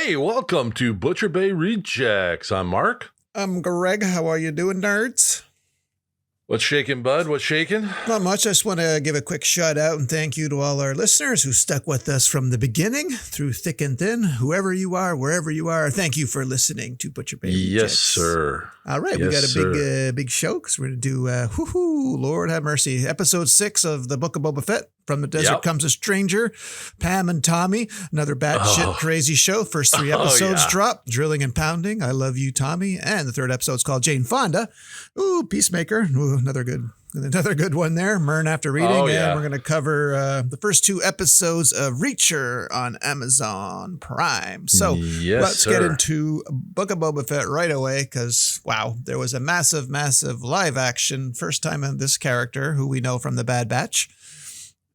Hey, welcome to Butcher Bay Rejects. I'm Mark. I'm Greg. How are you doing, nerds? What's shaking, bud? What's shaking? Not much. I just want to give a quick shout out and thank you to all our listeners who stuck with us from the beginning through thick and thin. Whoever you are, wherever you are, thank you for listening to Butcher Bay Rejects. Yes, sir. All right, we got a big show because we're going to do, Lord have mercy, episode 6 of the Book of Boba Fett. From the Desert Comes a Stranger, Pam and Tommy, another batshit crazy show. First 3 episodes drop, drilling and pounding. I love you, Tommy. And the 3rd episode's called Jane Fonda. Ooh, Peacemaker. Ooh, another good one there. Mern after reading. And we're going to cover the first 2 episodes of Reacher on Amazon Prime. So let's get into Book of Boba Fett right away because, wow, there was a massive live action first time of this character who we know from the Bad Batch.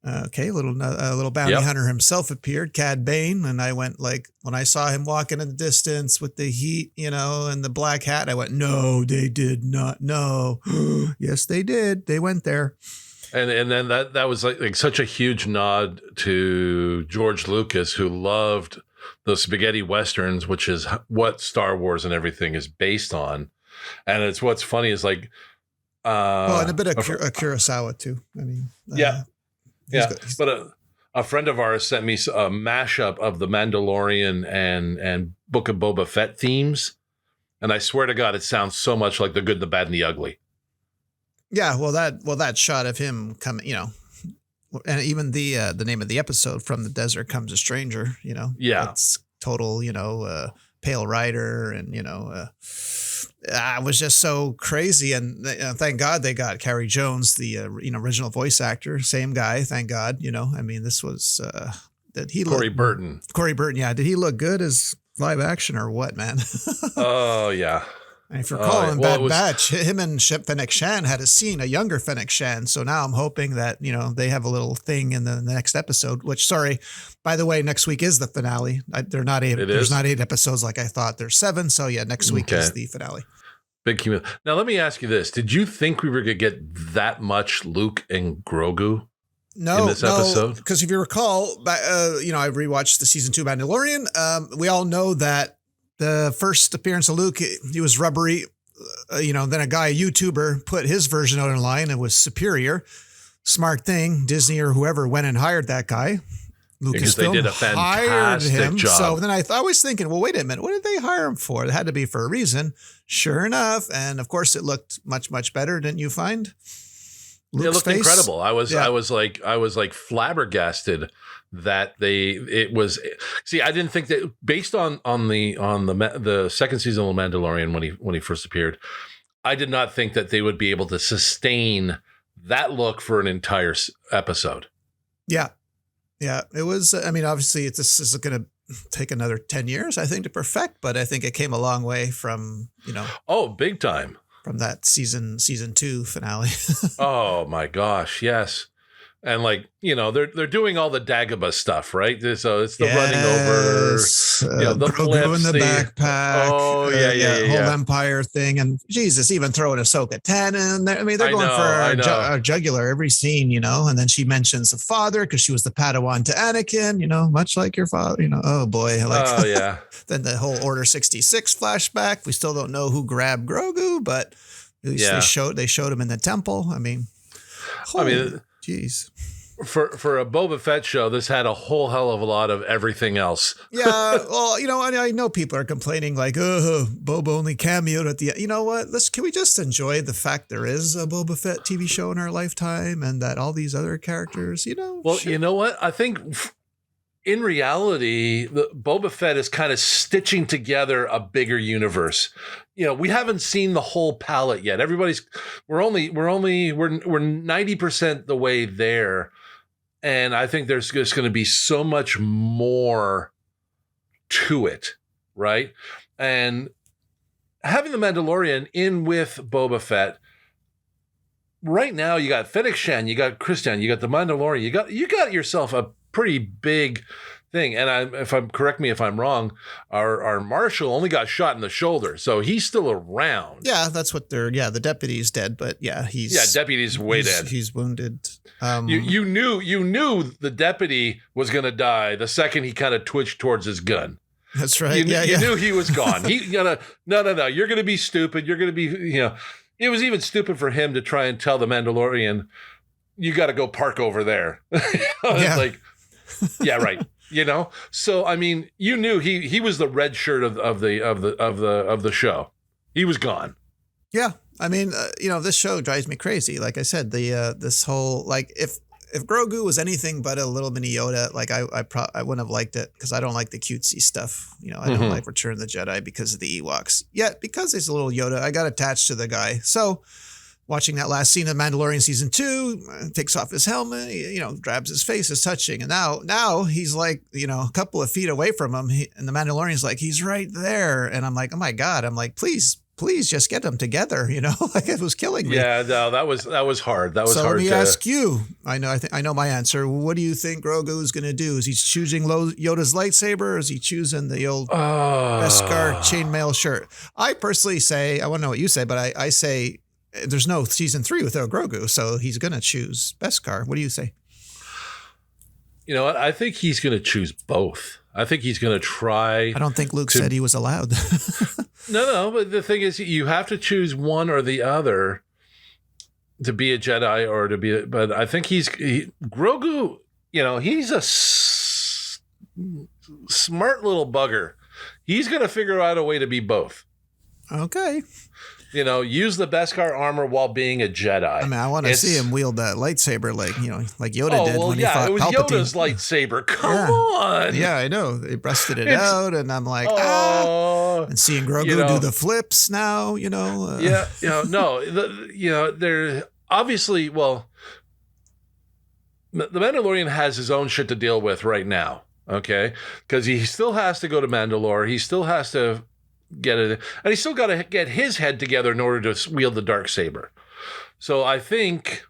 A little bounty hunter himself appeared, Cad Bane, and I went when I saw him walking in the distance with the heat, and the black hat, I went, no, they did not. No. Yes, they did. They went there. And then that was like such a huge nod to George Lucas, who loved the spaghetti westerns, which is what Star Wars and everything is based on. And it's what's funny is and a bit of Kurosawa too. I mean, but a friend of ours sent me a mashup of the Mandalorian and Book of Boba Fett themes, and I swear to God, it sounds so much like The Good, the Bad, and the Ugly. Yeah, that shot of him coming, and even the name of the episode, From the Desert Comes a Stranger, it's total, Pale Rider, and it was just so crazy. And thank God they got Carrie Jones, the original voice actor, same guy. Thank God. This was Corey Burton. Yeah, did he look good as live action or what, man? Oh yeah. And if you're calling Bad Batch, him and Fennec Shan had a scene, a younger Fennec Shan. So now I'm hoping that, they have a little thing in the next episode, which, sorry, by the way, next week is the finale. There's not 8 episodes like I thought. There's 7. So yeah, next week is the finale. Big community. Now, let me ask you this. Did you think we were going to get that much Luke and Grogu in this episode? Because if you recall, I rewatched the season 2 Mandalorian. We all know that the first appearance of Luke, he was rubbery. Then a YouTuber, put his version out online and was superior. Smart thing. Disney or whoever went and hired that guy. Because they did a fantastic job. So then I was thinking, well, wait a minute. What did they hire him for? It had to be for a reason. Sure enough. And of course, it looked much, much better. Didn't you find? Luke's it looked incredible. I was like flabbergasted that it was. See, I didn't think that based on the second season of The Mandalorian when he first appeared, I did not think that they would be able to sustain that look for an entire episode. Yeah. Yeah, it was. Obviously, this is going to take another 10 years, I think, to perfect. But I think it came a long way from, Oh, big time. From that season 2 finale. Oh, my gosh. Yes. And they're doing all the Dagobah stuff, right? So it's the running over, the Grogu in the backpack. Oh, yeah. Whole Empire thing. And Jesus, even throwing Ahsoka 10 in there. They're going for our jugular every scene, and then she mentions the father because she was the Padawan to Anakin, much like your father, oh boy. Then the whole Order 66 flashback. We still don't know who grabbed Grogu, but at least they showed him in the temple. Jeez. For a Boba Fett show, this had a whole hell of a lot of everything else. Yeah, well, I know people are complaining Boba only cameoed at the end. You know what? Can we just enjoy the fact there is a Boba Fett TV show in our lifetime and that all these other characters, Well, you know what? I think in reality, the Boba Fett is kind of stitching together a bigger universe. We haven't seen the whole palette yet. We're 90% the way there. And I think there's just going to be so much more to it, right? And having the Mandalorian in with Boba Fett, right now you got Fennec Shan, you got Christian, you got the Mandalorian, you got yourself a pretty big thing. And correct me if I'm wrong, our marshal only got shot in the shoulder, so he's still around. Yeah, that's what the deputy's dead, but deputy's way dead. He's wounded. You knew the deputy was going to die the second he kind of twitched towards his gun. That's right. You knew he was gone. No. You're going to be stupid. You're going to be, it was even stupid for him to try and tell the Mandalorian, you got to go park over there. Like, yeah, right. So I mean, you knew he was the red shirt of the show. He was gone. Yeah, I mean, this show drives me crazy. Like I said, this whole like if Grogu was anything but a little mini Yoda, like I wouldn't have liked it because I don't like the cutesy stuff. I don't like Return of the Jedi because of the Ewoks. Yet because he's a little Yoda, I got attached to the guy. So. Watching that last scene of Mandalorian season 2, takes off his helmet, grabs his face, is touching. And now he's like, a couple of feet away from him. And the Mandalorian's like, he's right there. And I'm like, oh my God. I'm like, please just get them together. Like it was killing me. Yeah, no, that was hard. That was so hard. Let me ask you, I know my answer. What do you think Grogu is going to do? Is he choosing Yoda's lightsaber or is he choosing the old Beskar chainmail shirt? I personally say, I want to know what you say, but I say, there's no season 3 without Grogu, so he's going to choose Beskar. What do you say? You know what? I think he's going to choose both. I think he's going to try. I don't think Luke said he was allowed. No, but the thing is, you have to choose one or the other to be a Jedi or to be. But I think Grogu. He's a smart little bugger. He's going to figure out a way to be both. Okay. Use the Beskar armor while being a Jedi. I mean, I want to see him wield that lightsaber like Yoda did when he fought it was Palpatine. Yoda's lightsaber. Come on. Yeah, I know. They busted it out, and I'm like, And seeing Grogu do the flips now, No, they're obviously, the Mandalorian has his own shit to deal with right now, okay? Because he still has to go to Mandalore. He still has to get it, and he's still got to get his head together in order to wield the Darksaber. So I think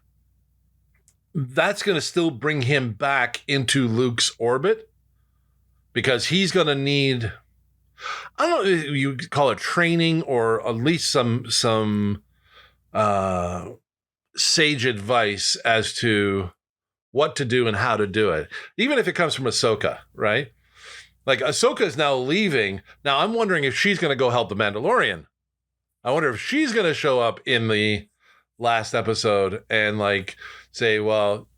that's going to still bring him back into Luke's orbit because he's going to need, I don't know, you call it training or at least some sage advice as to what to do and how to do it, even if it comes from Ahsoka, right? Like, Ahsoka is now leaving. Now, I'm wondering if she's going to go help the Mandalorian. I wonder if she's going to show up in the last episode and, say, well,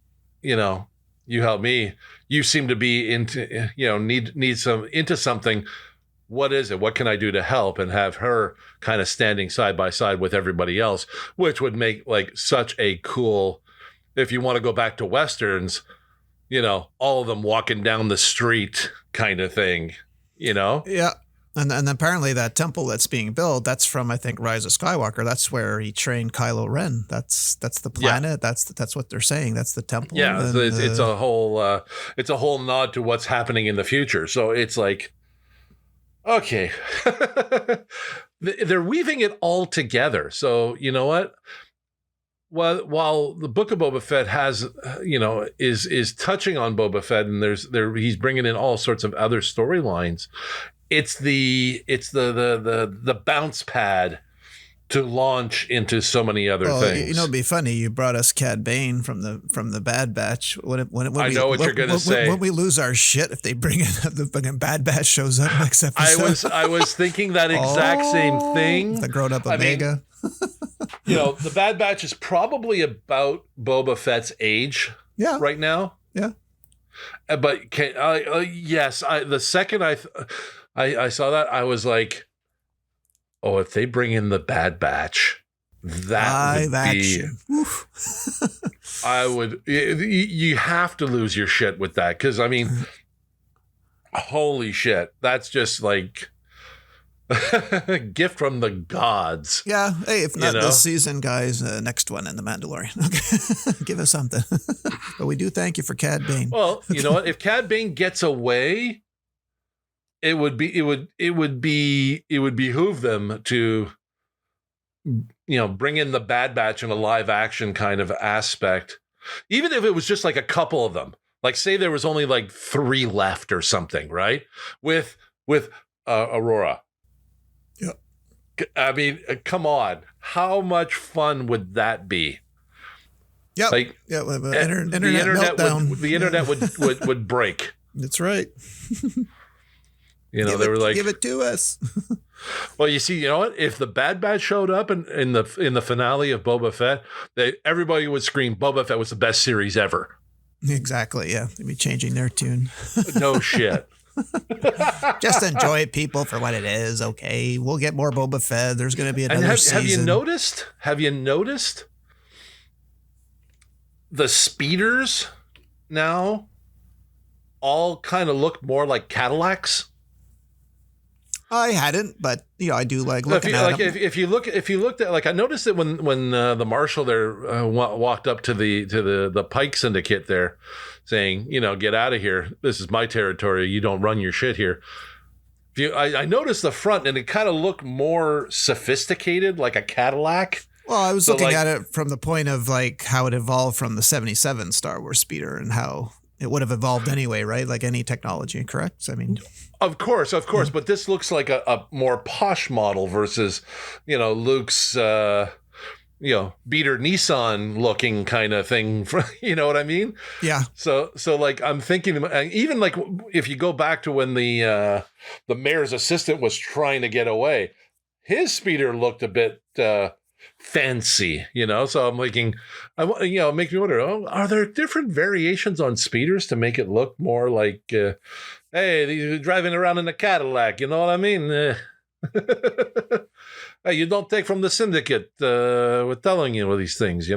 you help me. You seem to be into, into something. What is it? What can I do to help? And have her kind of standing side by side with everybody else, which would make, such a cool, if you want to go back to Westerns, all of them walking down the street kind of thing, Yeah. And apparently that temple that's being built, that's from, I think, Rise of Skywalker. That's where he trained Kylo Ren. That's the planet. Yeah. That's what they're saying. That's the temple. Yeah. And, it's a whole nod to what's happening in the future. So it's like, okay, they're weaving it all together. So you know what? While the Book of Boba Fett has, is touching on Boba Fett, and he's bringing in all sorts of other storylines. It's the bounce pad to launch into so many other things. It'd be funny. You brought us Cad Bane from the Bad Batch. When I know what you're going to say. When we lose our shit if they bring in the fucking Bad Batch shows up next episode. I was thinking that exact same thing. The grown up Omega. The Bad Batch is probably about Boba Fett's age right now. Yeah. But yes, the second I saw that, I was like, oh, if they bring in the Bad Batch, that would be, I would, you have to lose your shit with that. Cause I mean, holy shit. That's just like, gift from the gods. Yeah. Hey, if not this season, guys, next one in The Mandalorian. Okay. Give us something. But we do thank you for Cad Bane. Well, you know what? If Cad Bane gets away, it would behoove them to, bring in the Bad Batch in a live action kind of aspect. Even if it was just like a couple of them, like say there was only like 3 left or something, right? With Aurora. I mean, come on. How much fun would that be? Yeah. Like, internet meltdown. The internet would break. That's right. They were like, give it to us. well, you see, you know what? If the Bad Batch showed up in the finale of Boba Fett, everybody would scream Boba Fett was the best series ever. Exactly. Yeah. They'd be changing their tune. No shit. Just enjoy it, people, for what it is. Okay. We'll get more Boba Fett. There's going to be another season. Have you noticed the speeders now all kind of look more like Cadillacs? I hadn't, but I do like looking at them. If you looked at, like, I noticed that when the marshal there walked up to the Pike Syndicate there, saying, get out of here. This is my territory. You don't run your shit here. I noticed the front, and it kind of looked more sophisticated, like a Cadillac. Well, I was looking at it from the point of like how it evolved from the 77 Star Wars speeder and how it would have evolved anyway, right? Like any technology, correct? I mean, of course. But this looks like a more posh model versus, Luke's, beater Nissan looking kind of thing. You know what I mean? Yeah. So like, I'm thinking, even like if you go back to when the mayor's assistant was trying to get away, his speeder looked a bit fancy, so I'm thinking, it makes me wonder, are there different variations on speeders to make it look more like, hey, you're driving around in a Cadillac, you know what I mean? Hey, you don't take from the syndicate, we're telling you these things,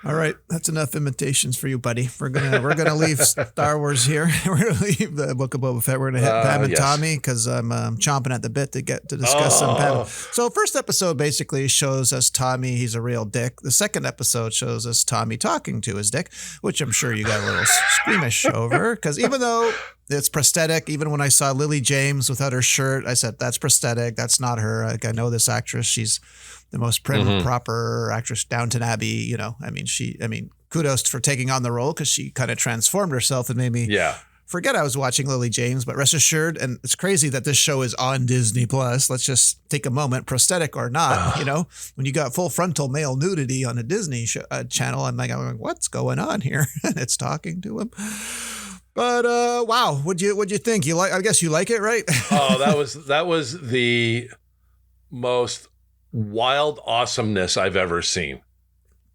All right, that's enough imitations for you, buddy. We're gonna leave Star Wars here. We're gonna leave the Book of Boba Fett. We're gonna hit Pam and Tommy because I'm chomping at the bit to get to discuss some Pam. So first episode basically shows us Tommy. He's a real dick. The second episode shows us Tommy talking to his dick, which I'm sure you got a little squeamish over because even though it's prosthetic, even when I saw Lily James without her shirt, I said that's prosthetic. That's not her. Like, I know this actress. She's the most prim and proper actress, Downton Abbey. Kudos for taking on the role because she kind of transformed herself and made me forget I was watching Lily James. But rest assured, and it's crazy that this show is on Disney Plus. Let's just take a moment, prosthetic or not. When you got full frontal male nudity on a Disney channel, I'm going, what's going on here? And it's talking to him. But wow, what'd you think? You like? I guess you like it, right? Oh, that was the most wild awesomeness I've ever seen.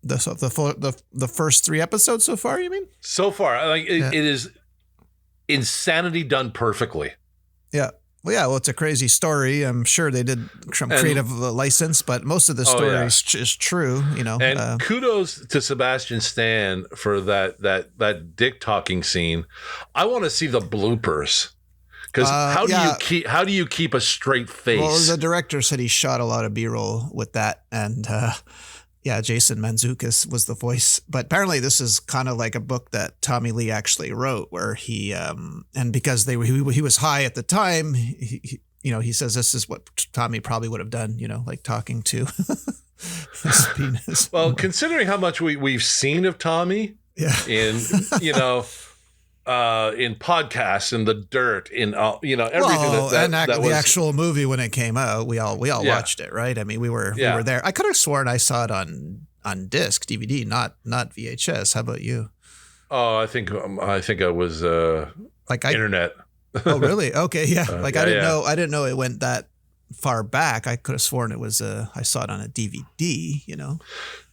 The first 3 episodes so far, you mean? So far, like it is insanity done perfectly. Yeah. Well, it's a crazy story. I'm sure they did some creative license, but most of the story is true, And kudos to Sebastian Stan for that dick talking scene. I want to see the bloopers. Because how do you keep a straight face? Well, the director said he shot a lot of B-roll with that, and Jason Mantzoukas was the voice. But apparently, this is kind of like a book that Tommy Lee actually wrote, where he and because he was high at the time, he says this is what Tommy probably would have done, like talking to his penis. Well, considering how much we've seen of Tommy, in in podcasts, in the dirt, in everything the actual movie when it came out, we all watched it, right? I mean, we were there. I could have sworn I saw it on disc, DVD, not VHS. How about you? Oh, I think I was internet. Oh, really? Okay, yeah. I didn't know it went that far back. I could have sworn it was I saw it on a DVD.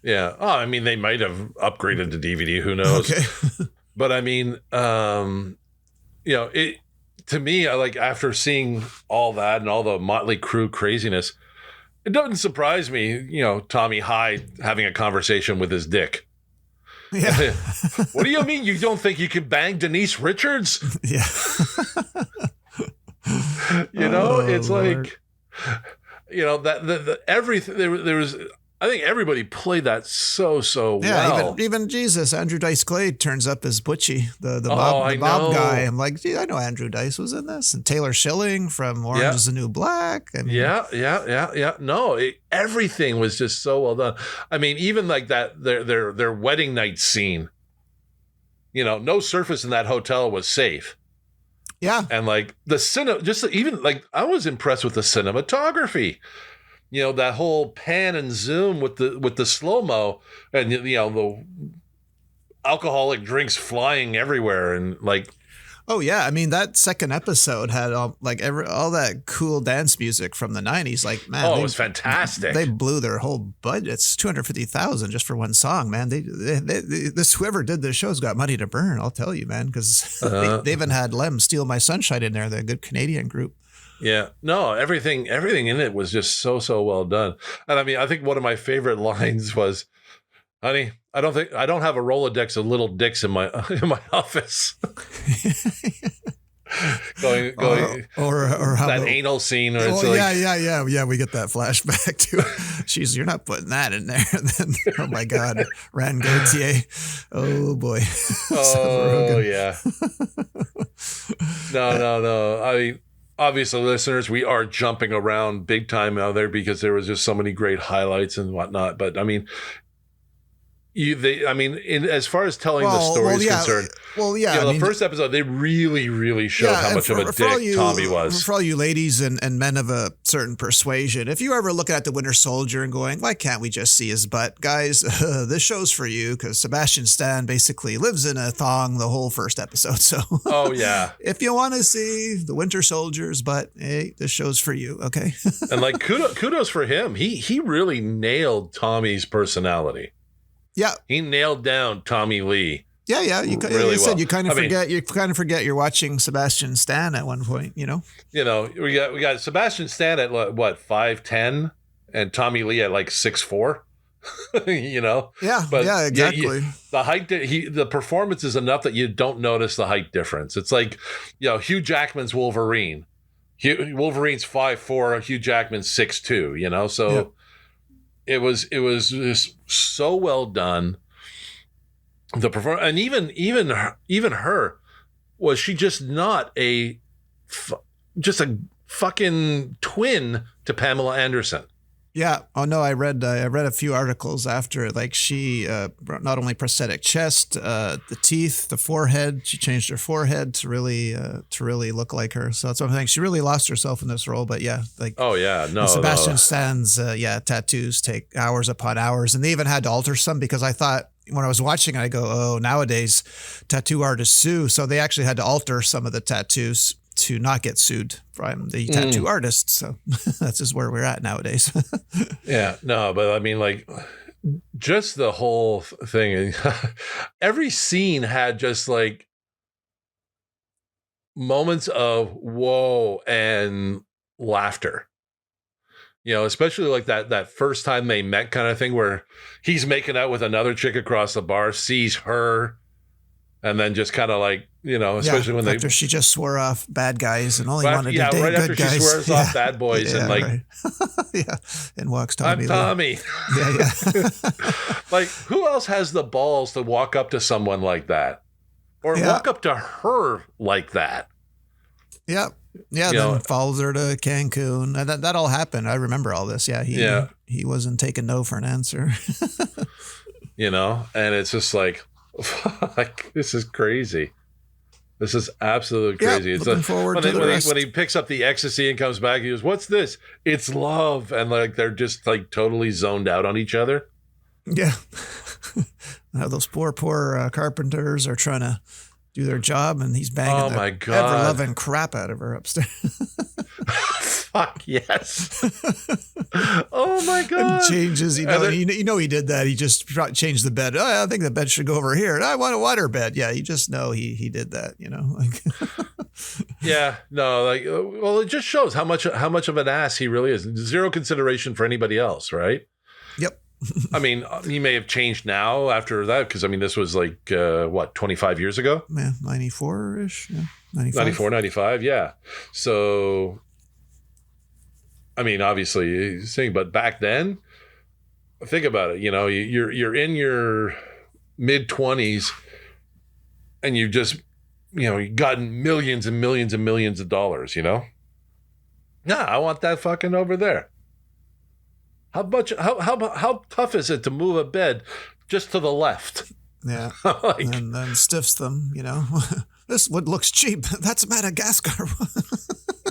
Yeah. Oh, I mean, they might have upgraded to DVD. Who knows? Okay. But I mean, it to me, after seeing all that and all the Motley Crue craziness, it doesn't surprise me, Tommy Hyde having a conversation with his dick. Yeah. What do you mean you don't think you can bang Denise Richards? Yeah. It's Lord. that everything there was. I think everybody played that so well. Yeah, even Jesus, Andrew Dice Clay turns up as Butchie, the Bob guy. I'm like, gee, I know Andrew Dice was in this, and Taylor Schilling from Orange Is the New Black. I mean, yeah. No, everything was just so well done. I mean, even like that their wedding night scene. No surface in that hotel was safe. Yeah, and like I was impressed with the cinematography. That whole pan and zoom with the slow-mo and the alcoholic drinks flying everywhere and like Oh yeah, I mean that second episode had all that cool dance music from the '90s. Like, man, it was fantastic. They blew their whole budget. It's $250,000 just for one song, man. This whoever did this show's got money to burn. I'll tell you, man, because they even had Lem Steal My Sunshine in there. They're a good Canadian group. Yeah, no, everything in it was just so well done. And I mean, I think one of my favorite lines was, "Honey, I don't have a Rolodex of little dicks in my office." going or how that about, anal scene. Or yeah. We get that flashback to. You're not putting that in there. And then, oh my God, Rand Gautier. Oh boy. Oh yeah. No. I mean, obviously, listeners, we are jumping around big time out there because there was just so many great highlights and whatnot. But I mean, as far as telling the story is concerned, the first episode, they really showed how much of a dick Tommy was. For all you ladies and men of a certain persuasion, if you're ever looking at the Winter Soldier and going, why can't we just see his butt? Guys, this show's for you, because Sebastian Stan basically lives in a thong the whole first episode. So, oh yeah, if you want to see the Winter Soldier's butt, hey, this show's for you, okay? And like kudos for him. He really nailed Tommy's personality. Yeah, he nailed down Tommy Lee. Yeah. You kind of forget. You kind of forget you're watching Sebastian Stan at one point. You know, we got Sebastian Stan at what 5'10", and Tommy Lee at like 6'4". Yeah, exactly. The height, the performance is enough that you don't notice the height difference. It's like, Hugh Jackman's Wolverine. Wolverine's 5'4", Hugh Jackman's 6'2". So. Yeah. It was just so well done. The performance, and even her, was she just not just a fucking twin to Pamela Anderson? Yeah. Oh no, I read a few articles after, like, she not only prosthetic chest, the teeth, the forehead. She changed her forehead to really look like her. So that's what I'm saying. She really lost herself in this role. But yeah, like, oh yeah, no. Sebastian Stan's tattoos take hours upon hours, and they even had to alter some, because I thought, when I was watching it, I go, oh, nowadays tattoo artists sue, so they actually had to alter some of the tattoos to not get sued from the tattoo artist. So that's just where we're at nowadays. Yeah, no, but I mean, like, just the whole thing. Every scene had just like moments of whoa and laughter. Especially like that first time they met kind of thing, where he's making out with another chick across the bar, sees her, and then just kind of like, especially when after she just swore off bad guys and only wanted to date right good after guys. She swears off bad boys and like, right. And walks Tommy. I'm Tommy. Yeah. Like, who else has the balls to walk up to someone like that, or walk up to her like that? Yeah. Yeah, then follows her to Cancun. That all happened. I remember all this. Yeah, he wasn't taking no for an answer. And it's just like this is crazy. This is absolutely crazy. It's looking forward to the rest. When he picks up the ecstasy and comes back, he goes, "What's this?" It's love, and like they're just like totally zoned out on each other. Yeah, now those poor carpenters are trying to do their job, and he's banging the ever-loving crap out of her upstairs. Fuck yes. Oh my God. And changes, he did that. He just changed the bed. Oh, I think the bed should go over here. I want a wider bed. Yeah, you just know he did that, Yeah, no, like, well, it just shows how much of an ass he really is. Zero consideration for anybody else, right? Yep. I mean, he may have changed now after that, because I mean, this was like 25 years ago? Yeah, 94-ish. Yeah, 94, 95. Yeah. So, I mean, obviously, saying, but back then, think about it. You're in your mid 20s, and you've just, you've gotten millions and millions and millions of dollars. Yeah, I want that fucking over there. How tough is it to move a bed just to the left? Yeah, and then stiffs them. This wood looks cheap. That's Madagascar.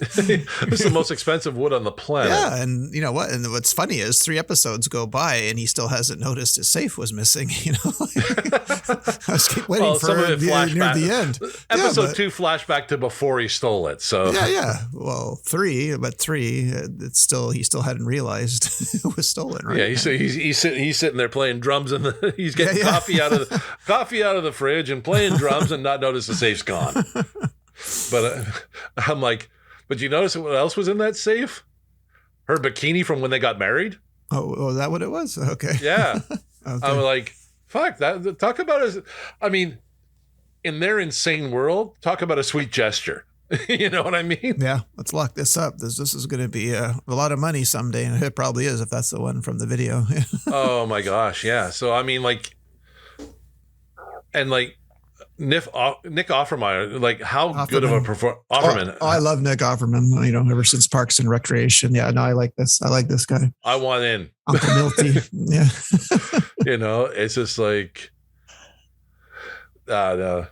This is the most expensive wood on the planet. Yeah, and you know what? And what's funny is 3 episodes go by and he still hasn't noticed his safe was missing. You know, I was keep waiting for it near the end. Episode 2 flashback to before he stole it. So yeah. Well, 3, it's still he still hadn't realized it was stolen. Right? Yeah, he's sitting there playing drums and he's getting coffee out of the fridge and playing drums and not notice the safe's gone. But I'm like, but you notice what else was in that safe? Her bikini from when they got married. Oh, is that what it was? Okay. Yeah. Okay. I'm like, fuck that. Talk about in their insane world, talk about a sweet gesture. You know what I mean? Yeah. Let's lock this up. This is going to be a lot of money someday. And it probably is if that's the one from the video. Oh my gosh. Yeah. So, I mean, like, and like, Nick Offerman, like how good of a performer. Offerman. I love Nick Offerman. You know, ever since Parks and Recreation. Yeah, no, I like this. I like this guy. I want in. Uncle Milty. Yeah. You know, it's just like, no.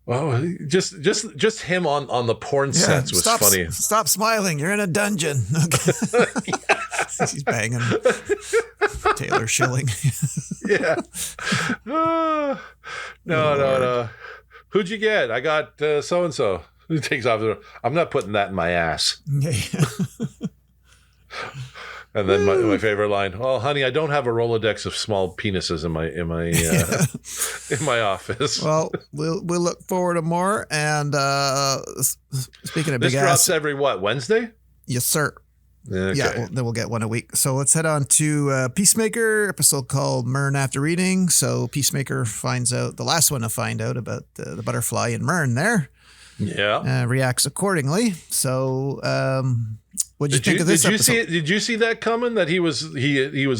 Well, just him on the porn sets was funny. Stop smiling. You're in a dungeon. Okay. He's banging Taylor Schilling. Yeah. No. Who'd you get? I got so-and-so. Who takes off I'm not putting that in my ass. Yeah. And then my favorite line, "Oh, honey, I don't have a Rolodex of small penises in my office." Well, we'll look forward to more. And speaking of this big ass, drops every Wednesday? Yes, sir. Okay. Yeah, then we'll get one a week. So let's head on to Peacemaker, episode called Myrn After Reading. So Peacemaker finds out, the last one to find out about the butterfly in Myrn there. Yeah. Reacts accordingly. So what'd you think of this episode? Did you see that coming, that he was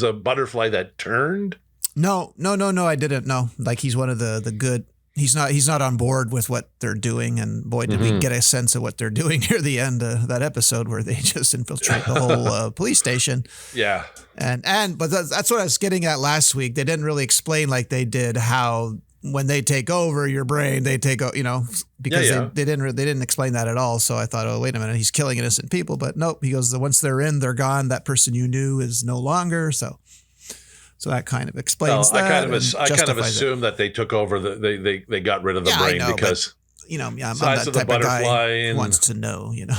a butterfly that turned? No, I didn't. No, like he's one of the good. He's not on board with what they're doing, and boy, did we get a sense of what they're doing near the end of that episode where they just infiltrate the whole police station. Yeah, but that's what I was getting at last week. They didn't really explain like they did how when they take over your brain, they take over, you know, because they didn't explain that at all. So I thought, oh, wait a minute, he's killing innocent people, but nope. He goes, once they're in, they're gone. That person you knew is no longer. So that kind of explains that. I kind of assume that they took over they got rid of the brain because, you know, I'm that type of guy who wants to know, you know.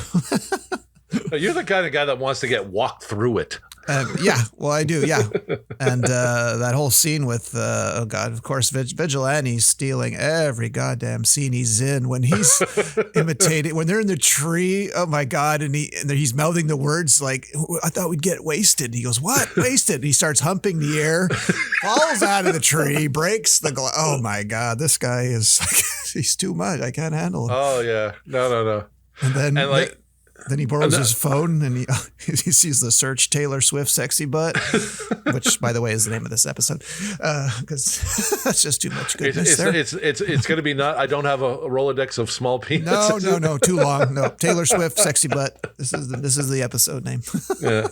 You're the kind of guy that wants to get walked through it. Yeah, well, I do. Yeah. And that whole scene with, oh God, of course, Vigilante's stealing every goddamn scene he's in when he's imitating, when they're in the tree. Oh my God. And he's mouthing the words like, I thought we'd get wasted. He goes, what? Wasted? And he starts humping the air, falls out of the tree, breaks the glass. Oh my God, this guy is, he's too much. I can't handle him. Oh yeah. No. And then he borrows his phone and he sees the search Taylor Swift sexy butt, which, by the way, is the name of this episode, because that's just too much goodness there. It's going to be not. I don't have a Rolodex of small penises. No, too long. No, Taylor Swift sexy butt. This is the episode name. Yeah.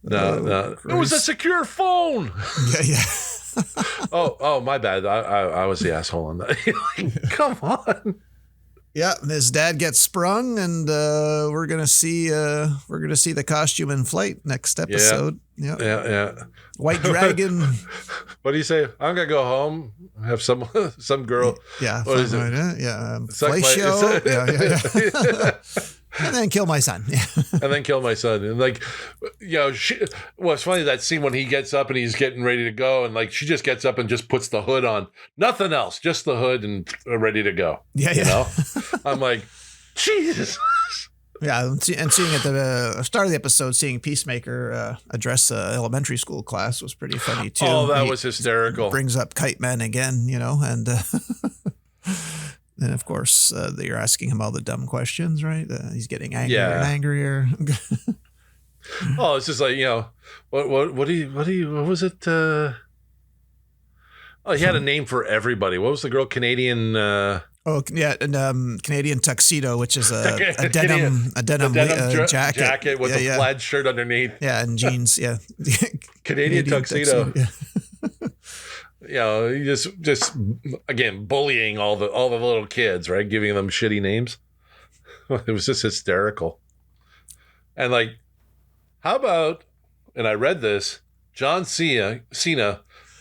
No. It was a secure phone. Yeah. Oh, my bad. I was the asshole on that. Come on. Yeah, and his dad gets sprung, and we're gonna see the costume in flight next episode. Yeah. White Dragon. What do you say? I'm gonna go home, have some girl. Yeah. What is it? Yeah. Fellatio. Yeah. And then kill my son. Yeah. And then kill my son. And like, you know, it's funny that scene when he gets up and he's getting ready to go, and like she just gets up and just puts the hood on, nothing else, just the hood and ready to go. Yeah. You know, I'm like, Jesus. Yeah, and seeing at the start of the episode, seeing Peacemaker address an elementary school class was pretty funny too. Oh, that was hysterical. He brings up Kite Man again, you know, and. And of course, you're asking him all the dumb questions, right? He's getting angrier and angrier. Oh, it's just like, you know, what was it? He had a name for everybody. What was the girl? Canadian. Canadian tuxedo, which is a denim jacket with a plaid shirt underneath. Yeah, and jeans. Yeah, Canadian tuxedo. Yeah. You know, he just again bullying all the little kids, right? Giving them shitty names. It was just hysterical. And like, how about, and I read this, John Cena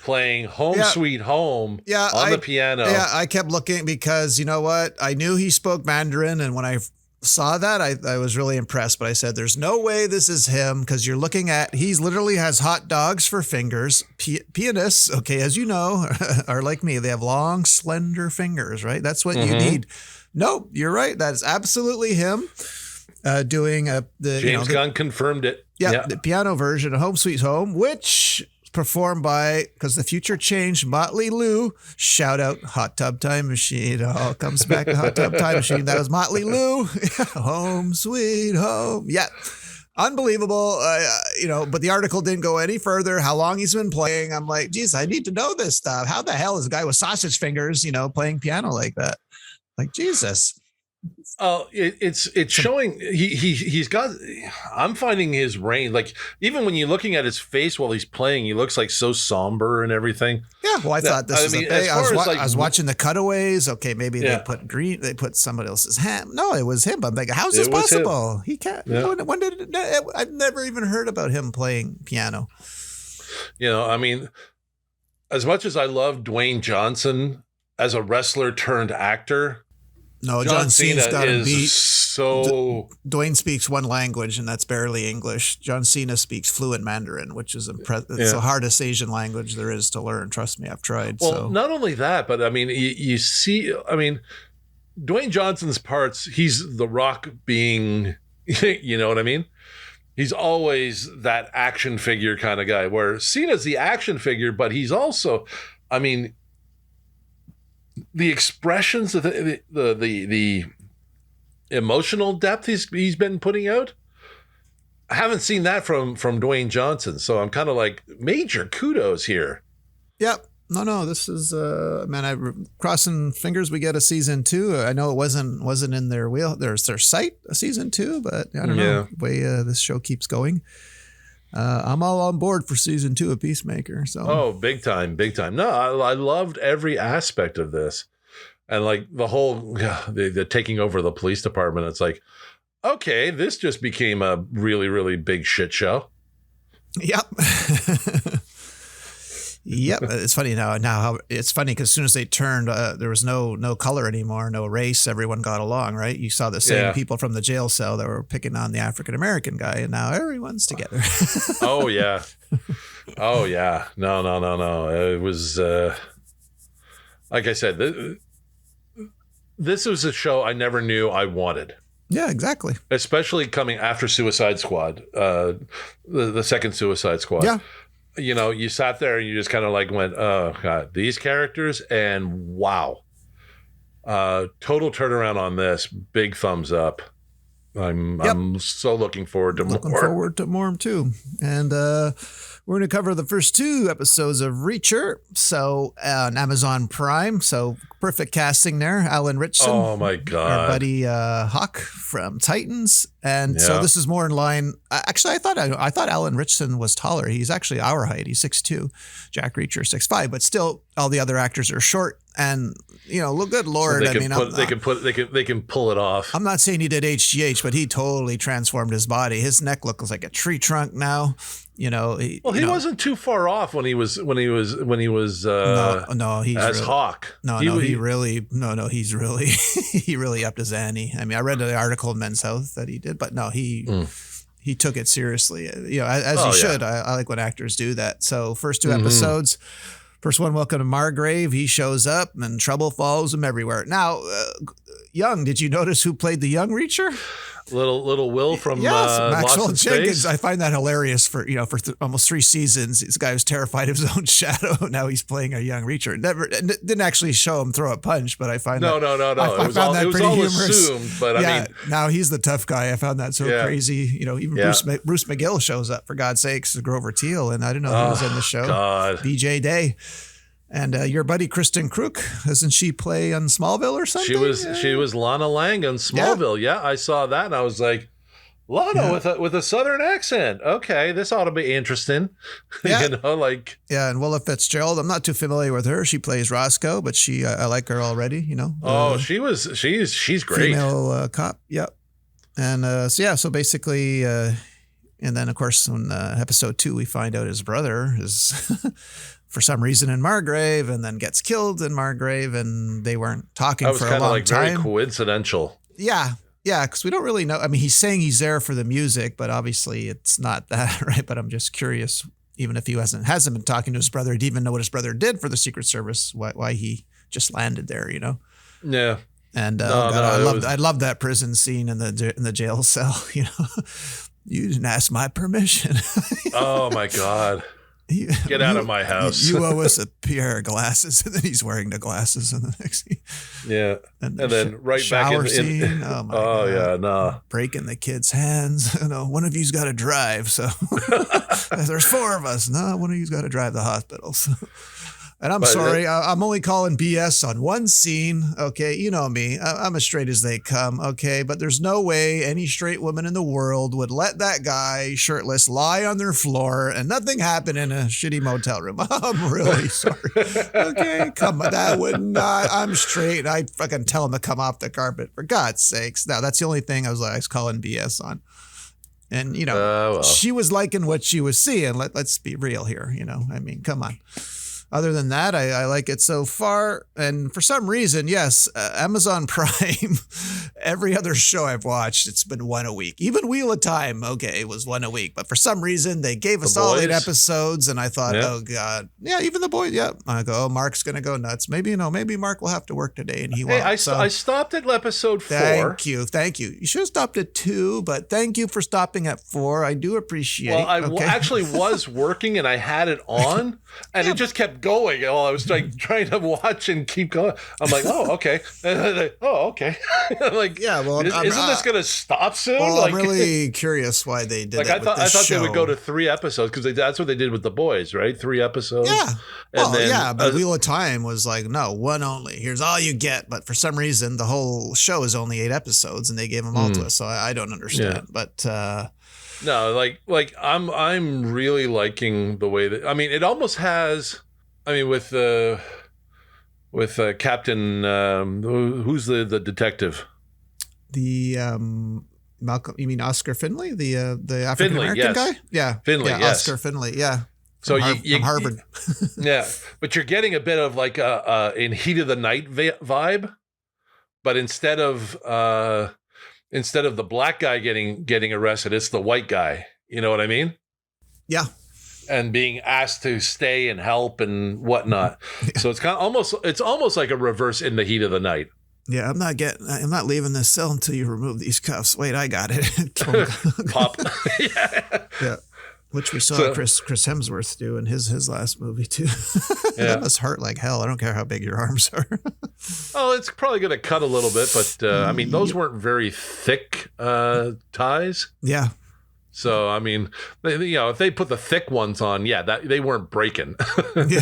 playing Home Sweet Home on the piano. Yeah, I kept looking because you know what? I knew he spoke Mandarin, and when I saw that, I was really impressed. But I said, there's no way this is him because you're looking at, he's literally has hot dogs for fingers. Pianists, okay, as you know, are like me. They have long, slender fingers, right? That's what you need. Nope, you're right. That is absolutely him doing the James Gunn confirmed it. Yeah, the piano version of Home Sweet Home, which performed by, because the future changed, Motley Lue. Shout out Hot Tub Time Machine. It all comes back to Hot Tub Time Machine. That was Motley Lue. Home Sweet Home. Yeah. Unbelievable. But the article didn't go any further. How long he's been playing. I'm like, geez, I need to know this stuff. How the hell is a guy with sausage fingers, playing piano like that? Like, Jesus. Oh, it's showing he's got. I'm finding his range, like even when you're looking at his face while he's playing, he looks like so somber and everything. Yeah, well, I thought this I was watching the cutaways. Okay, maybe they put somebody else's hand. No, it was him. I'm like, how's this possible? He can't. Yeah. When did I've never even heard about him playing piano. I mean, as much as I love Dwayne Johnson as a wrestler turned actor. No, John Cena's got him beat. So Dwayne speaks one language, and that's barely English. John Cena speaks fluent Mandarin, which is It's the hardest Asian language there is to learn. Trust me, I've tried. Well, not only that, but I mean, you see, I mean, Dwayne Johnson's parts, he's The Rock being, you know what I mean? He's always that action figure kind of guy, where Cena's the action figure, but he's also, I mean, the expressions, the emotional depth he's been putting out, I haven't seen that from Dwayne Johnson. So I'm kind of like, major kudos here. Yep. No. This is I'm crossing fingers we get a season 2. I know it wasn't in their sight a season 2, but I don't know the way this show keeps going. I'm all on board for season 2 of Peacemaker. So big time. No, I loved every aspect of this, and like the whole the taking over the police department. It's like, okay, this just became a really, really big shit show. Yep. Yep. It's funny now how it's funny because as soon as they turned, there was no color anymore, no race. Everyone got along, right? You saw the same people from the jail cell that were picking on the African-American guy, and now everyone's together. Oh yeah. No. It was, like I said, this was a show I never knew I wanted. Yeah, exactly. Especially coming after Suicide Squad, the second Suicide Squad. Yeah. You sat there and you just kind of like went, oh God, these characters, and wow. Total turnaround on this. Big thumbs up. I'm so looking forward to more. Looking forward to more too. And we're going to cover the first 2 episodes of Reacher. So on Amazon Prime. So perfect casting there. Alan Ritchson. Oh my God. Our buddy Hawk from Titans. And so this is more in line. Actually, I thought Alan Ritchson was taller. He's actually our height. He's 6'2". Jack Reacher 6'5". But still, all the other actors are short. And look, good Lord, so they can pull it off. I'm not saying he did HGH, but he totally transformed his body. His neck looks like a tree trunk now. He wasn't too far off when he was he's as really, Hawk. He really upped his ante. I mean, I read the article in Men's Health that he did, but no, he took it seriously. As he should. I like when actors do that. So first 2 episodes. First one, welcome to Margrave. He shows up and trouble follows him everywhere. Now, Young, did you notice who played the young Reacher? Little Will from Maxwell Lost in Jenkins. Space. I find that hilarious for almost 3 seasons. This guy was terrified of his own shadow. Now he's playing a young Reacher. Didn't actually show him throw a punch, but I find no. I found that pretty humorous. Assumed, but I mean, now he's the tough guy. I found that so crazy. Even Bruce McGill shows up, for God's sakes, Grover Teal, and I didn't know he was in the show. God. BJ Day. And your buddy Kristen Crook, doesn't she play on Smallville or something? She was Lana Lang on Smallville. Yeah, I saw that and I was like, Lana with a southern accent. Okay, this ought to be interesting. Yeah. You know, like and Willa Fitzgerald. I'm not too familiar with her. She plays Roscoe, but I like her already. You know. She's great. Female cop. Yep. And so basically, and then of course in episode 2 we find out his brother is for some reason in Margrave, and then gets killed in Margrave, and they weren't talking for a long time. Very coincidental. Yeah. Yeah, because we don't really know. I mean, he's saying he's there for the music, but obviously it's not that, right? But I'm just curious, even if he hasn't been talking to his brother, he'd even know what his brother did for the Secret Service, why he just landed there, you know? Yeah. And I loved that prison scene in the jail cell. You know, you didn't ask my permission. Oh my God. Get out of my house. You owe us a pair of glasses. And then he's wearing the glasses in the next scene. Yeah. And then right back in scene. Oh my God. Yeah, no. Breaking the kids' hands. You know, one of you's got to drive. So there's 4 of us. No, one of you's got to drive the hospital. So. And I'm sorry, I'm only calling BS on one scene. Okay, you know me. I'm as straight as they come. Okay, but there's no way any straight woman in the world would let that guy shirtless lie on their floor and nothing happen in a shitty motel room. I'm really sorry. Okay, come on, that would not. I'm straight. I'd fucking tell him to come off the carpet for God's sakes. Now that's the only thing I was calling BS on. And you know, she was liking what she was seeing. Let's be real here. You know, I mean, come on. Other than that, I like it so far. And for some reason, yes, Amazon Prime, every other show I've watched, it's been 1 a week. Even Wheel of Time, okay, it was 1 a week. But for some reason, they gave us all 8 episodes. And I thought, oh, God. Yeah, even The Boys, yeah. I go, oh, Mark's going to go nuts. Maybe Mark will have to work today and he won't. I stopped at episode 4. Thank you. You should have stopped at 2, but thank you for stopping at 4. I do appreciate it. Well, I actually was working and I had it on and it just kept going. I was trying to watch and keep going. I'm like, oh, okay. Okay. I'm like, yeah. Well, isn't this going to stop soon? Well, I'm really curious why they did that. I thought they would go to 3 episodes because that's what they did with The Boys, right? 3 episodes. Yeah. But Wheel of Time was like, no, 1 only. Here's all you get. But for some reason, the whole show is only 8 episodes, and they gave them all to us. So I don't understand. Yeah. But. No, like I'm really liking the way that, I mean, it almost has, I mean, with Captain, who's the detective? The Malcolm, you mean Oscar Finley, the African American guy? Yeah, Finley, yeah, yes. Oscar Finley, yeah. So from Harvard. Yeah, but you're getting a bit of like in Heat of the Night vibe, but instead of the black guy getting arrested, it's the white guy. You know what I mean? Yeah. And being asked to stay and help and whatnot. Yeah. So it's almost like a reverse In the Heat of the Night. Yeah, I'm not leaving this cell until you remove these cuffs. Wait, I got it. Pop. Yeah. Which we saw Chris Hemsworth do in his last movie too. Yeah. That must hurt like hell. I don't care how big your arms are. Oh, it's probably going to cut a little bit, but I mean, those weren't very thick ties. Yeah. So I mean, if they put the thick ones on, that they weren't breaking. Yeah.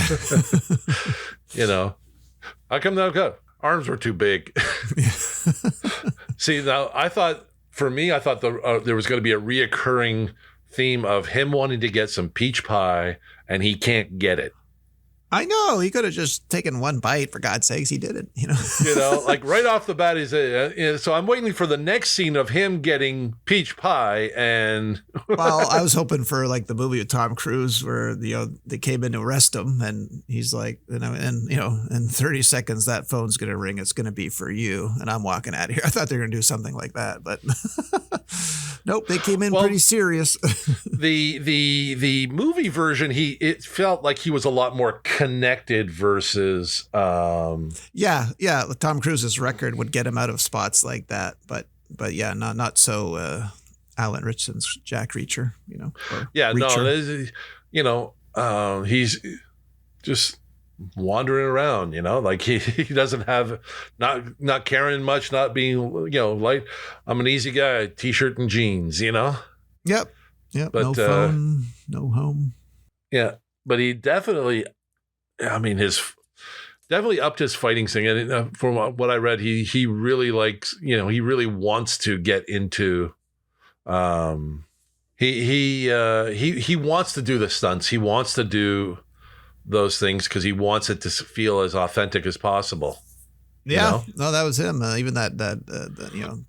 How come the arms were too big? See, now I thought there was going to be a reoccurring theme of him wanting to get some peach pie and he can't get it. I know, he could have just taken 1 bite, for God's sakes. He did it. Like right off the bat, so I'm waiting for the next scene of him getting peach pie. And well, I was hoping for like the movie with Tom Cruise where they came in to arrest him and he's like, in 30 seconds that phone's gonna ring. It's gonna be for you, and I'm walking out of here. I thought they were gonna do something like that, but nope, they came in pretty serious. The movie version, it felt like he was a lot more connected versus Tom Cruise's record would get him out of spots like that, but yeah, not so Alan Ritchson's Jack Reacher, Reacher. He's just wandering around, like he doesn't have not caring much, not being light. I'm an easy guy, t-shirt and jeans, Yep. But no phone, no home. Yeah, but he definitely, definitely upped his fighting thing. And from what I read, he really likes, he really wants to get into He wants to do the stunts. He wants to do those things because he wants it to feel as authentic as possible. Yeah, you know? No, that was him. Even the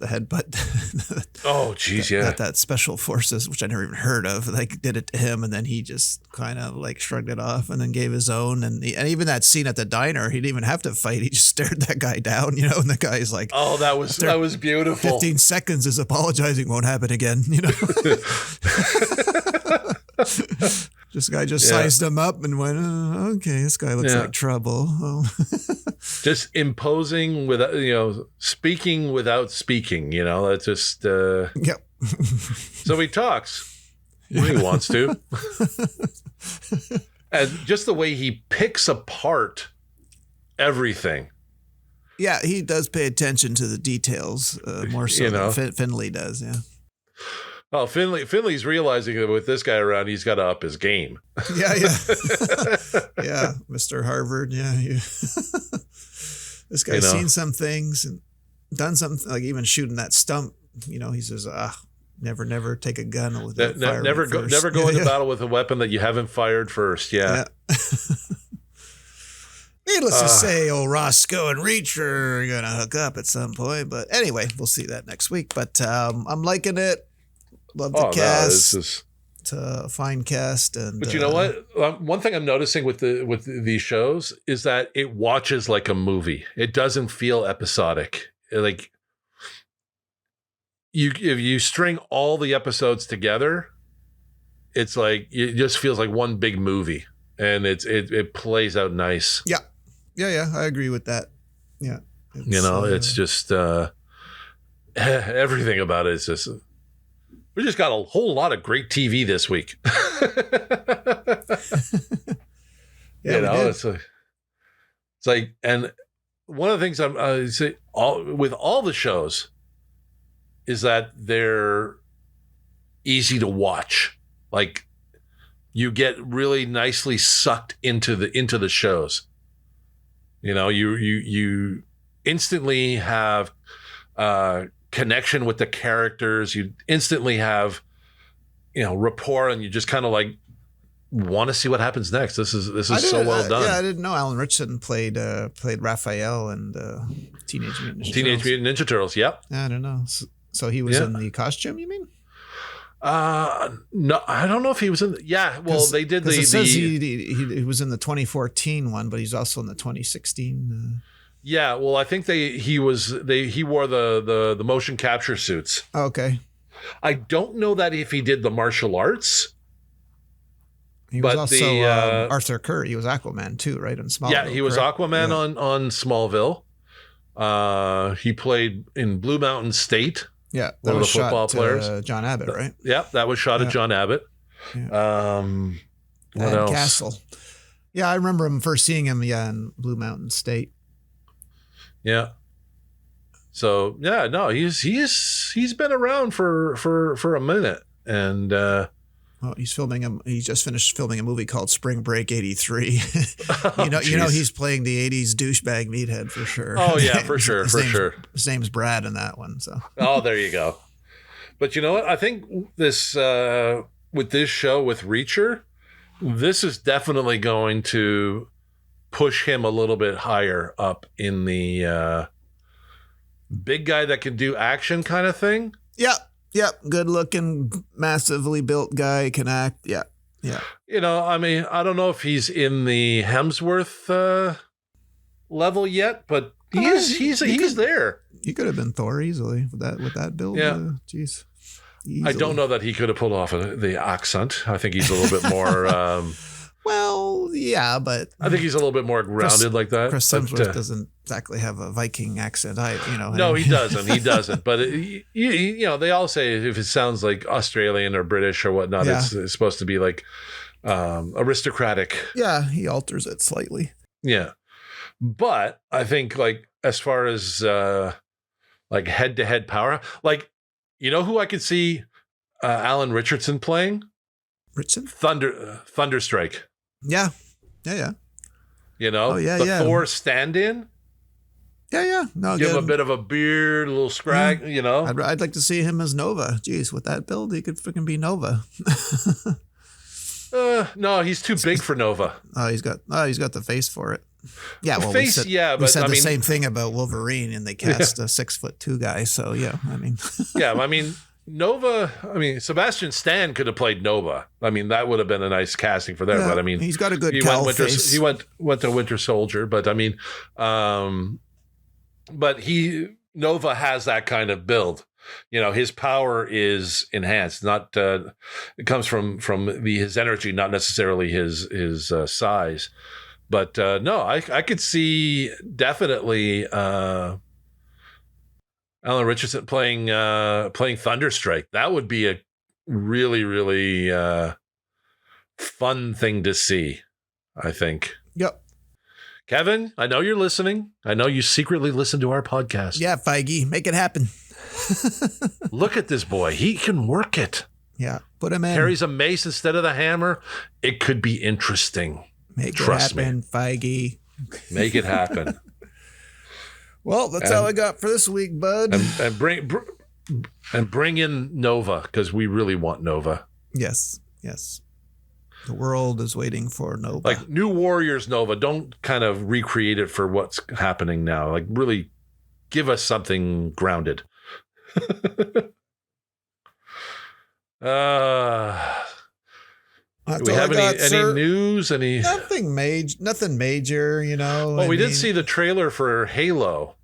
headbutt. Oh, geez, yeah. That special forces, which I never even heard of, like did it to him, and then he just kind of like shrugged it off, and then gave his own. And even that scene at the diner, he didn't even have to fight. He just stared that guy down, and the guy's like, "Oh, that was beautiful." 15 seconds is apologizing won't happen again. This guy just sized him up and went, oh, okay, this guy looks like trouble. Oh. Just imposing without, speaking without speaking, that's just, yep. So he talks when he wants to. And just the way he picks apart everything. Yeah, he does pay attention to the details more so than Finley does, yeah. Well, Finley's realizing that with this guy around, he's got to up his game. Yeah. Yeah, Mr. Harvard, yeah. This guy's seen some things and done something, like even shooting that stump. He says, never take a gun with never go into battle with a weapon that you haven't fired first. Yeah. Needless to say, old Roscoe and Reacher are gonna hook up at some point. But anyway, we'll see that next week. But I'm liking it. Love the cast. It's a fine cast. But you know what? One thing I'm noticing with these shows is that it watches like a movie. It doesn't feel episodic. Like if you string all the episodes together, it's like it just feels like one big movie, and it plays out nice. Yeah. I agree with that. Yeah. It's just everything about it is just. We just got a whole lot of great TV this week. It's like, and one of the things I'm say with all the shows is that they're easy to watch. Like, you get really nicely sucked into the shows. You instantly have connection with the characters. You instantly have rapport, and you just kind of like want to see what happens next. This is so well done. I didn't know Alan Ritchson played Raphael and Teenage Mutant Ninja Turtles. Yep. I don't know. So he was in the costume, you mean? No, I don't know if he was in. Well, they did it says he was in the 2014 one, but he's also in the 2016. Yeah, well, I think he wore the motion capture suits. Okay. I don't know that if he did the martial arts. He was also Arthur Curry. He was Aquaman too, right? On Smallville. Yeah, he was Aquaman on Smallville. He played in Blue Mountain State. Yeah, one of the football players. John Abbott, right? Yeah, that was shot at John Abbott. Yeah. What else? Castle. Yeah, I remember him first seeing him. Yeah, in Blue Mountain State. Yeah. So he's been around for a minute, and he just finished filming a movie called Spring Break '83. He's playing the '80s douchebag meathead for sure. Oh yeah, for sure. His name's Brad in that one. So. Oh, there you go. But you know what? I think this with this show with Reacher, this is definitely going to push him a little bit higher up in the big guy that can do action kind of thing. Yeah. Good looking, massively built guy, can act. Yeah. I mean, I don't know if he's in the Hemsworth level yet, but he's there. He could have been Thor easily with that build. Yeah. Jeez. I don't know that he could have pulled off the accent. I think he's a little bit more. Well, yeah, but I think he's a little bit more grounded like that. Chris Hemsworth doesn't exactly have a Viking accent. No, he doesn't. But they all say if it sounds like Australian or British or whatnot, it's supposed to be like aristocratic. Yeah, he alters it slightly. Yeah, but I think like as far as like head-to-head power, like who I could see Alan Richardson playing. Richardson? Thunderstrike. Yeah. The Thor stand-in. Yeah. No, Give him a bit of a beard, a little scrag, you know. I'd like to see him as Nova. Jeez, with that build, he could freaking be Nova. No, he's too big for Nova. He's got the face for it. Yeah, well, face, we said the same thing about Wolverine, and they cast a 6'2" guy. So yeah, I mean, yeah, I mean Nova. I mean Sebastian Stan could have played Nova. I mean that would have been a nice casting for that. Yeah, but I mean, he's got a good face. He went to Winter Soldier, but I mean, but Nova has that kind of build. You know, his power is enhanced. Not it comes from his energy, not necessarily his size. But no, I could see definitely Alan Richardson playing Thunderstrike. That would be a really, really fun thing to see, I think. Yep. Kevin, I know you're listening. I know you secretly listen to our podcast. Yeah, Feige, make it happen. Look at this boy. He can work it. Yeah, put him in. Carries a mace instead of the hammer. It could be interesting. Trust it happen, Feige. Make it happen. Well, that's all I got for this week, bud. And bring in Nova, because we really want Nova. Yes. The world is waiting for Nova. Like New Warriors Nova. Don't kind of recreate it for what's happening now. Like really give us something grounded. Do we have any news? Nothing major, you know. Well, we did see the trailer for Halo.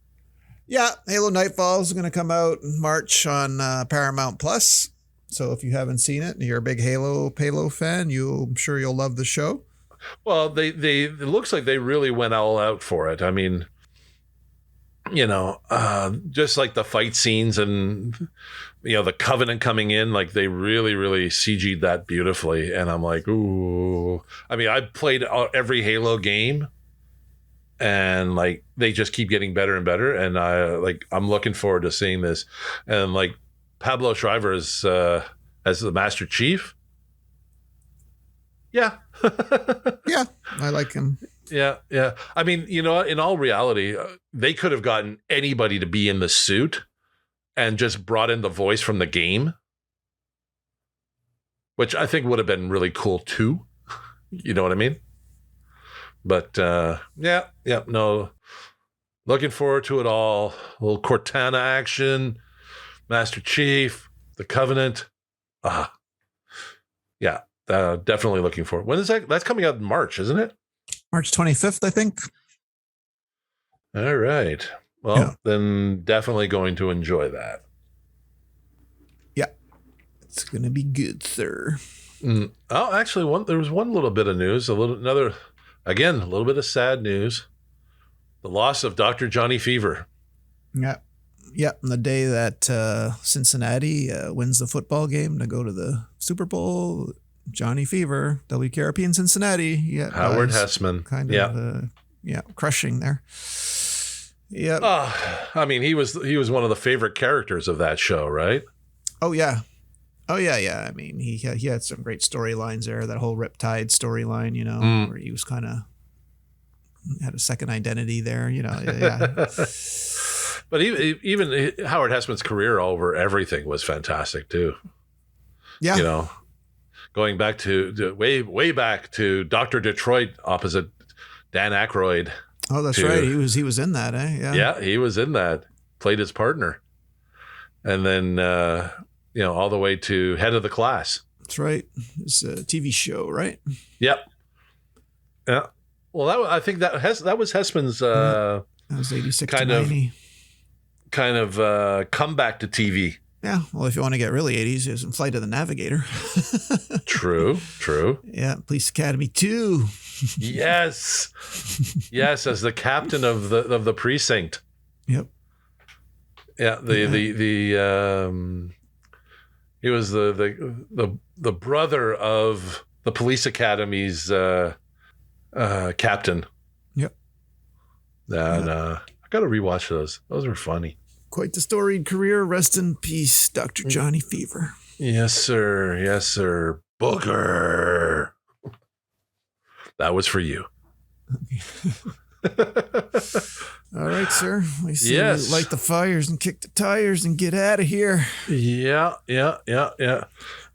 Yeah, Halo Nightfall is going to come out in March on Paramount Plus. So if you haven't seen it and you're a big Halo fan, I'm sure you'll love the show. Well, it looks like they really went all out for it. I mean, you know, just like the fight scenes and, you know, the Covenant coming in, like they really, really CG'd that beautifully. And I'm like, ooh. I mean, I played every Halo game and like they just keep getting better and better. And I'm looking forward to seeing this. And like Pablo Schreiber as the Master Chief. Yeah. Yeah, I like him. Yeah. I mean, you know, in all reality, they could have gotten anybody to be in the suit and just brought in the voice from the game, which I think would have been really cool too. You know what I mean? But no. Looking forward to it all. A little Cortana action, Master Chief, the Covenant. Yeah, definitely looking forward. When is that? That's coming out in March, isn't it? March 25th, I think. All right. Well, then definitely going to enjoy that. Yeah. It's going to be good, sir. Oh, actually, there was one little bit of news, a little bit of sad news. The loss of Dr. Johnny Fever. Yeah. Yeah. On the day that Cincinnati wins the football game to go to the Super Bowl, Johnny Fever, WKRP in Cincinnati. Yeah. Howard Hessman. Kind of, crushing there. Yeah. I mean, he was one of the favorite characters of that show, right? Oh, yeah. I mean, he had some great storylines there. That whole Riptide storyline, you know, where he was kind of had a second identity there, you know. Yeah. But even Howard Hessman's career over everything was fantastic too. Yeah. You know, going back to way back to Dr. Detroit opposite Dan Aykroyd. Oh, that's right. He was in that, eh? Yeah. Yeah, he was in that. Played his partner. And then all the way to Head of the Class. That's right. It's a TV show, right? Yep. Yeah. Well, I think that was Hessman's that was 86 to 90. Kind of comeback to TV. Yeah. Well, if you want to get really 80s, there's Flight of the Navigator. True. Yeah. Police Academy 2. Yes, as the captain of the precinct. Yep. Yeah. He was the brother of the police academy's captain. Yep. And I got to rewatch those. Those were funny. Quite the storied career. Rest in peace, Dr. Johnny Fever. Yes, sir. Booker. That was for you. All right, sir. We see Yes. you light the fires and kick the tires and get out of here. Yeah.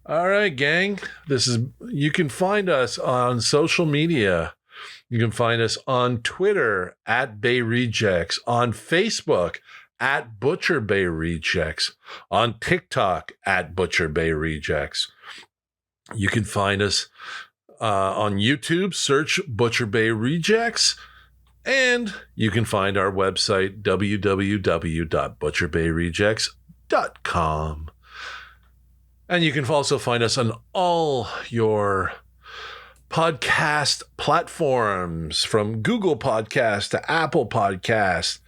All right, gang. You can find us on social media. You can find us on Twitter at Bay Rejects, on Facebook at Butcher Bay Rejects, on TikTok at Butcher Bay Rejects. You can find us on YouTube, search Butcher Bay Rejects, and you can find our website, www.butcherbayrejects.com. And you can also find us on all your podcast platforms, from Google Podcast to Apple Podcast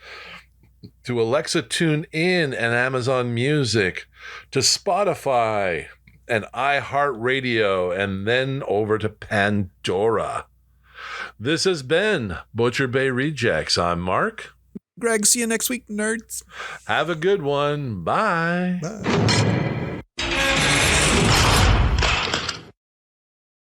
to Alexa Tune In and Amazon Music to Spotify and iHeartRadio, and then over to Pandora. This has been Butcher Bay Rejects. I'm Mark. Greg, see you next week, nerds. Have a good one. Bye. Bye.